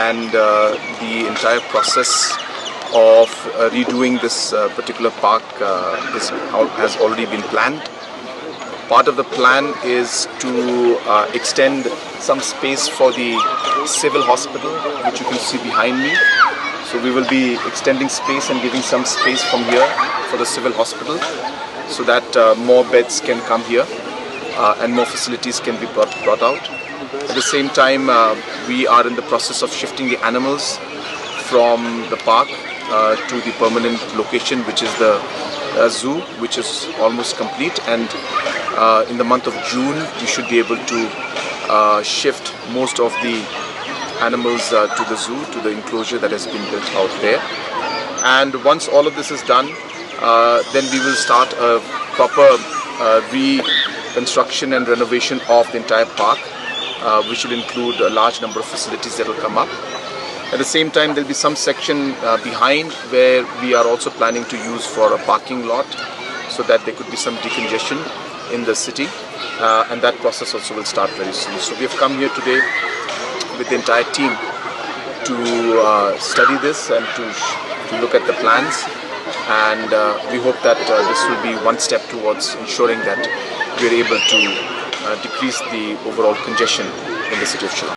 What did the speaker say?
and the entire process of redoing this particular park has already been planned. Part of the plan is to extend some space for the civil hospital, which you can see behind me. So we will be extending space and giving some space from here for the civil hospital, so that more beds can come here and more facilities can be brought out. At the same time, we are in the process of shifting the animals from the park to the permanent location, which is the zoo, which is almost complete, and in the month of June we should be able to shift most of the animals to the zoo, to the enclosure that has been built out there. And once all of this is done, then we will start a proper reconstruction and renovation of the entire park, which will include a large number of facilities that will come up. At the same time, there will be some section behind where we are also planning to use for a parking lot, so that there could be some decongestion in the city, and that process also will start very soon. So we have come here today with the entire team to study this and to look at the plans, and we hope that this will be one step towards ensuring that we are able to decrease the overall congestion in the city of Shillong.